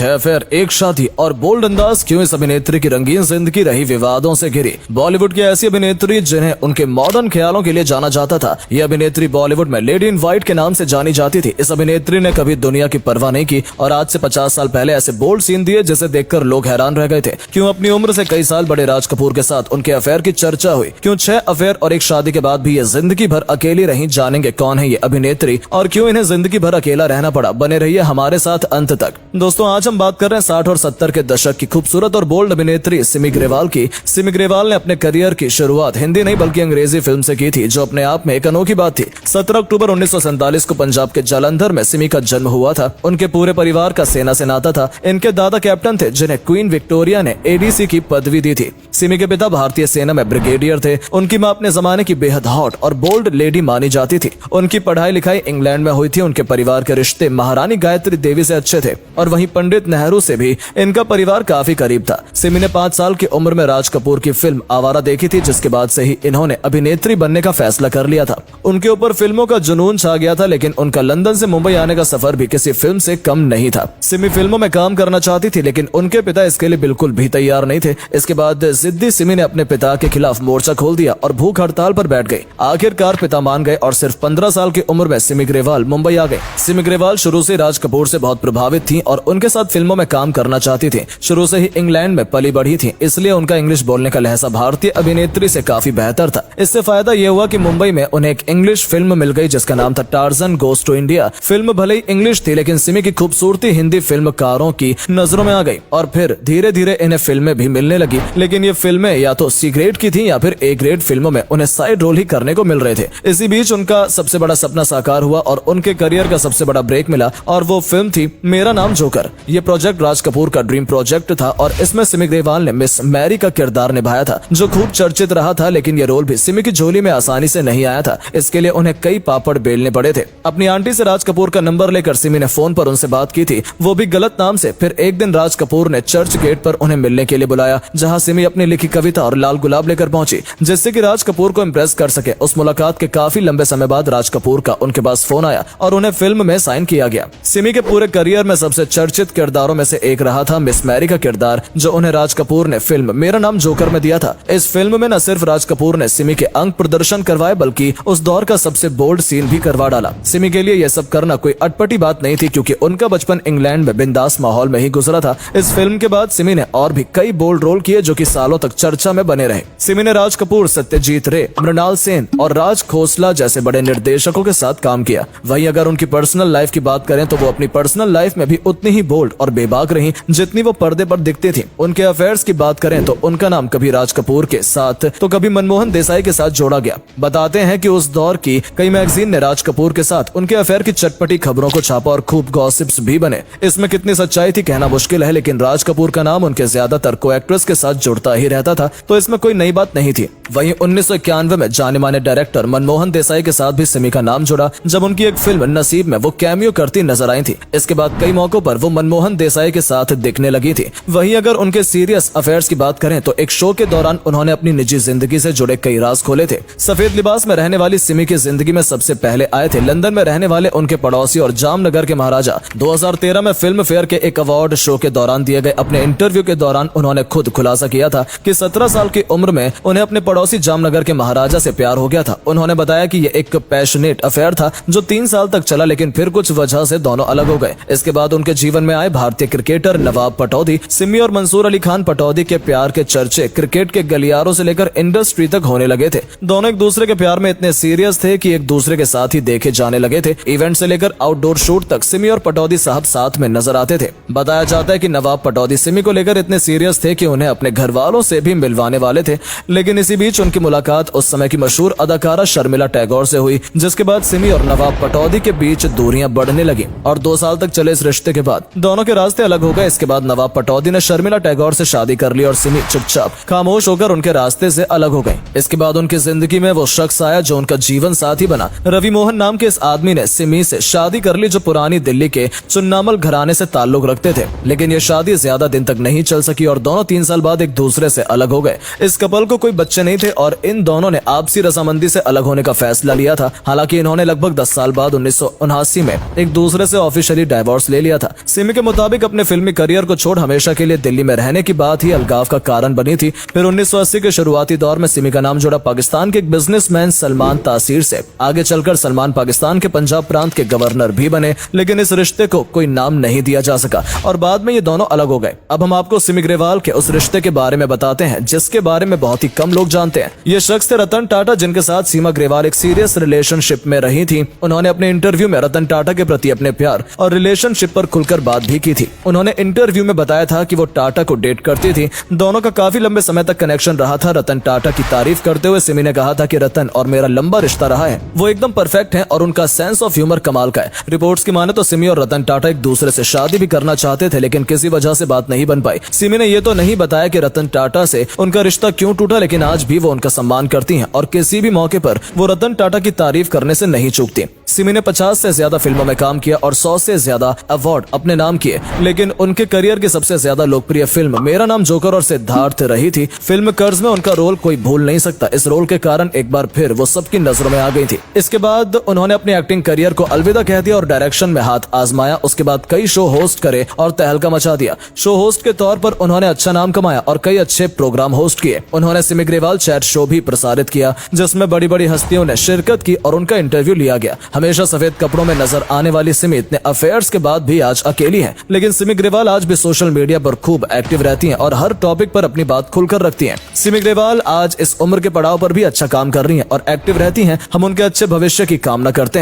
6 affair, एक शादी और बोल्ड अंदाज, क्यों इस अभिनेत्री की रंगीन जिंदगी रही विवादों से घिरी। बॉलीवुड की ऐसी अभिनेत्री जिन्हें उनके मॉडर्न ख्यालों के लिए जाना जाता था। यह अभिनेत्री बॉलीवुड में लेडी इन व्हाइट के नाम से जानी जाती थी। इस अभिनेत्री ने कभी दुनिया की परवाह नहीं की और आज से 50 साल पहले ऐसे बोल्ड सीन दिए जिसे देखकर लोग हैरान रह गए थे। क्यों अपनी उम्र से कई साल बड़े राज कपूर के साथ उनके अफेयर की चर्चा हुई। क्यों 6 अफेयर और एक शादी के बाद भी ये जिंदगी भर अकेली रही। जानेंगे कौन है ये अभिनेत्री और क्यों इन्हें जिंदगी भर अकेला रहना पड़ा। बने रहिए हमारे साथ अंत तक। दोस्तों, आज हम बात कर रहे हैं 60 और 70 के दशक की खूबसूरत और बोल्ड अभिनेत्री सिमी ग्रेवाल की। सिमी ग्रेवाल ने अपने करियर की शुरुआत हिंदी नहीं बल्कि अंग्रेजी फिल्म से की थी, जो अपने आप में एक अनोखी बात थी। 17 अक्टूबर 1947 को पंजाब के जालंधर में सिमी का जन्म हुआ था। उनके पूरे परिवार का सेना से नाता था। इनके दादा कैप्टन थे जिन्हें क्वीन विक्टोरिया ने एडीसी की पदवी दी थी। सिमी के पिता भारतीय सेना में ब्रिगेडियर थे। उनकी मां अपने जमाने की बेहद हॉट और बोल्ड लेडी मानी जाती थी। उनकी पढ़ाई लिखाई इंग्लैंड में हुई थी। उनके परिवार के रिश्ते महारानी गायत्री देवी से अच्छे थे और वहीं पंडित नेहरू से भी इनका परिवार काफी करीब था। सिमी ने 5 साल की उम्र में राज कपूर की फिल्म आवारा देखी थी, जिसके बाद से ही इन्होंने अभिनेत्री बनने का फैसला कर लिया था। उनके ऊपर फिल्मों का जुनून छा गया था, लेकिन उनका लंदन से मुंबई आने का सफर भी किसी फिल्म से कम नहीं था। सिमी फिल्मों में काम करना चाहती थी, लेकिन उनके पिता इसके लिए बिल्कुल भी तैयार नहीं थे। इसके बाद जिद्दी सिमी ने अपने पिता के खिलाफ मोर्चा खोल दिया और भूख हड़ताल पर बैठ गई। आखिरकार पिता मान गए और सिर्फ 15 साल की उम्र में सिमी ग्रेवाल मुंबई आ गए। सिमी ग्रेवाल शुरू से राज कपूर से बहुत प्रभावित थी और उनके साथ फिल्मों में काम करना चाहती थी। शुरू से ही इंग्लैंड में पली बढ़ी थी, इसलिए उनका इंग्लिश बोलने का लहजा भारतीय अभिनेत्री से काफी बेहतर था। इससे फायदा यह हुआ कि मुंबई में उन्हें एक इंग्लिश फिल्म मिल गई जिसका नाम था Tarzan goes to India. Film भले ही इंग्लिश थी, लेकिन सिमी की खूबसूरती हिंदी फिल्मकारों की नजरों में आ गई और फिर धीरे धीरे इन्हें फिल्में भी मिलने लगी। लेकिन ये फिल्में या तो सी ग्रेड की थी या फिर ए ग्रेड फिल्मों में उन्हें साइड रोल ही करने को मिल रहे थे। इसी बीच उनका सबसे बड़ा सपना साकार हुआ और उनके करियर का सबसे बड़ा ब्रेक मिला और वो फिल्म थी मेरा नाम जोकर। ये प्रोजेक्ट राज कपूर का ड्रीम प्रोजेक्ट था और इसमें सिमी ग्रेवाल ने मिस मैरी का किरदार निभाया था, जो खूब चर्चित रहा था। लेकिन ये रोल भी सिमी की झोली में आसानी से नहीं आया था। इसके लिए उन्हें कई पापड़ बेलने पड़े थे। अपनी आंटी से राज कपूर का नंबर लेकर सिमी ने फोन पर उनसे बात की थी, वो भी गलत नाम से। फिर एक दिन राज कपूर ने चर्च गेट पर उन्हें मिलने के लिए बुलाया, जहां सिमी अपनी लिखी कविता और लाल गुलाब लेकर पहुंची, जिससे कि राज कपूर को इम्प्रेस कर सके। उस मुलाकात के काफी लंबे समय बाद राज कपूर का उनके पास फोन आया और उन्हें फिल्म में साइन किया गया। सिमी के पूरे करियर में सबसे चर्चित किरदारों में से एक रहा था मिस मैरी का किरदार, जो उन्हें राज कपूर ने फिल्म मेरा नाम जोकर में दिया था। इस फिल्म में न सिर्फ राज कपूर ने सिमी के अंग प्रदर्शन करवाए, बल्कि उस दौर का सबसे बोल्ड सीन भी करवा डाला। सिमी के लिए यह सब करना कोई अटपटी बात नहीं थी, क्योंकि उनका बचपन इंग्लैंड में बिंदास माहौल में ही गुजरा था। इस फिल्म के बाद सिमी ने और भी कई बोल्ड रोल किए, जो कि सालों तक चर्चा में बने रहे। सिमी ने राज कपूर, सत्यजीत रे, मृणाल सेन और राज खोसला जैसे बड़े निर्देशकों के साथ काम किया। वहीं अगर उनकी पर्सनल लाइफ की बात करें तो वो अपनी पर्सनल लाइफ में भी उतनी ही बोल्ड और बेबाक रही जितनी वो पर्दे पर दिखती थी। उनके अफेयर्स की बात करें तो उनका नाम कभी राज कपूर के साथ तो कभी मनमोहन देसाई के साथ जोड़ा गया। बताते हैं कि उस दौर की कई मैगजीन ने राज कपूर के साथ उनके अफेयर की चटपटी खबरों को छापा और खूब गॉसिप्स भी बने। इसमें कितनी सच्चाई थी कहना मुश्किल है, लेकिन राज कपूर का नाम उनके ज्यादातर को एक्ट्रेस के साथ जुड़ता ही रहता था, तो इसमें कोई नई बात नहीं थी। वहीं 1991 में जाने माने डायरेक्टर मनमोहन देसाई के साथ भी सिमी का नाम जुड़ा, जब उनकी एक फिल्म नसीब में वो कैमियो करती नजर आई थी। इसके बाद कई मौकों पर वो मनमोहन देसाई के साथ दिखने लगी थी। वहीं अगर उनके सीरियस अफेयर्स की बात करें तो एक शो के दौरान उन्होंने अपनी निजी जिंदगी से जुड़े कई राज खोले थे। सफेद लिबास में रहने वाली सिमी की जिंदगी में सबसे पहले आए थे लंदन में रहने वाले उनके पड़ोसी और जामनगर के महाराजा। 2013 में फिल्म फेयर के एक अवार्ड शो के दौरान दिए गए अपने इंटरव्यू के दौरान उन्होंने खुद खुलासा किया था कि 17 साल की उम्र में उन्हें अपने पड़ोसी जामनगर के महाराजा से प्यार हो गया था। उन्होंने बताया कि ये एक पैशनेट अफेयर था जो 3 साल तक चला, लेकिन फिर कुछ वजह से दोनों अलग हो गए। इसके बाद उनके जीवन में आए भारतीय क्रिकेटर नवाब पटौदी। सिमी और मंसूर अली खान पटौदी के प्यार के चर्चे क्रिकेट के गलियारों से लेकर इंडस्ट्री तक होने लगे थे। दोनों एक दूसरे के प्यार में इतने सीरियस थे कि एक दूसरे के साथ ही देखे जाने लगे थे। इवेंट से लेकर आउटडोर शूट तक सिमी और पटौदी साहब साथ में नजर आते थे। बताया जाता है कि नवाब पटौदी सिमी को लेकर इतने सीरियस थे कि उन्हें अपने घर वालों से भी मिलवाने वाले थे। लेकिन इसी बीच उनकी मुलाकात उस समय की मशहूर अदाकारा शर्मिला टैगोर से हुई, जिसके बाद सिमी और नवाब पटौदी के बीच दूरियां बढ़ने लगी और 2 साल तक चले इस रिश्ते के बाद दोनों के रास्ते अलग हो गए। इसके बाद नवाब पटौदी ने शर्मिला टैगोर से शादी कर ली और सिमी चुपचाप खामोश होकर उनके रास्ते से अलग हो गई। इसके बाद उनकी जिंदगी में वो शख्स आया जो उनका जीवन साथी बना। रवि मोहन नाम के इस आदमी ने सिमी से शादी कर ली, जो पुरानी दिल्ली के चुन्नामल घराने से ताल्लुक रखते थे। लेकिन ये शादी ज्यादा दिन तक नहीं चल सकी और दोनों 3 साल बाद एक दूसरे से अलग हो गए। इस कपल को कोई बच्चे नहीं थे और इन दोनों ने आपसी रजामंदी से अलग होने का फैसला लिया था। हालांकि इन्होंने लगभग 10 साल बाद 1979 में एक दूसरे से ऑफिशियली डाइवोर्स ले लिया था। सिमी के मुताबिक अपने फिल्मी करियर को छोड़ हमेशा के लिए दिल्ली में रहने की बात ही अलगाव का कारण बनी थी। फिर 1980 के शुरुआती दौर में सिमी का नाम जुड़ा पाकिस्तान के एक बिजनेसमैन सलमान तासीर से। आगे चलकर सलमान पाकिस्तान के पंजाब प्रांत के गवर्नर भी बने, लेकिन इस रिश्ते को कोई नाम नहीं दिया जा सका और बाद में ये दोनों अलग हो गए। अब हम आपको सिमी ग्रेवाल के उस रिश्ते के बारे में बताते हैं जिसके बारे में बहुत ही कम लोग जानते हैं। ये शख्स थे रतन टाटा, जिनके साथ सीमा ग्रेवाल एक सीरियस रिलेशनशिप में रही थी। उन्होंने अपने इंटरव्यू में रतन टाटा के प्रति अपने प्यार और रिलेशनशिप पर खुलकर बात भी की थी। उन्होंने इंटरव्यू में बताया था कि वो टाटा को डेट करती थी। दोनों का काफी लंबे समय तक कनेक्शन रहा था। रतन टाटा की तारीफ करते हुए सिमी ने कहा था कि रतन और मेरा लंबा रिश्ता रहा है, वो एकदम परफेक्ट है और उनका सेंस ऑफ ह्यूमर कमाल का है। रिपोर्ट्स की माने तो सिमी और रतन टाटा एक दूसरे से शादी भी करना चाहते थे, लेकिन किसी वजह से बात नहीं बन पाई। सिमी ने ये तो नहीं बताया कि रतन टाटा से उनका रिश्ता क्यों टूटा, लेकिन आज भी वो उनका सम्मान करती हैं और किसी भी मौके पर वो रतन टाटा की तारीफ करने से नहीं चूकती। सिमी ने 50 से ज्यादा फिल्मों में काम किया और 100 से ज्यादा अवार्ड अपने नाम किए, लेकिन उनके करियर की सबसे ज्यादा लोकप्रिय फिल्म मेरा नाम जोकर और सिद्धार्थ रही थी। फिल्म कर्ज में उनका रोल कोई भूल नहीं सकता। इस रोल के कारण एक बार फिर वो सबकी नजरों में आ गई थी। इसके बाद उन्होंने अपनी एक्टिंग करियर को अलविदा कह दिया और डायरेक्शन में हाथ आजमाया। उसके बाद कई शो होस्ट करे और तहलका मचा दिया। शो होस्ट के तौर पर उन्होंने अच्छा नाम कमाया और कई अच्छे प्रोग्राम होस्ट किए। उन्होंने सिमी ग्रेवाल चैट शो भी प्रसारित किया, जिसमें बड़ी बड़ी हस्तियों ने शिरकत की और उनका इंटरव्यू लिया गया। हमेशा सफेद कपड़ों में नजर आने वाली सिमी इतने अफेयर्स के बाद भी आज अकेली है, लेकिन सिमी ग्रेवाल आज भी सोशल मीडिया पर खूब एक्टिव रहती हैं और हर टॉपिक पर अपनी बात खुलकर रखती हैं। सिमी ग्रेवाल आज इस उम्र के पड़ाव पर भी अच्छा काम कर रही हैं और एक्टिव रहती हैं। हम उनके अच्छे भविष्य की कामना करते हैं।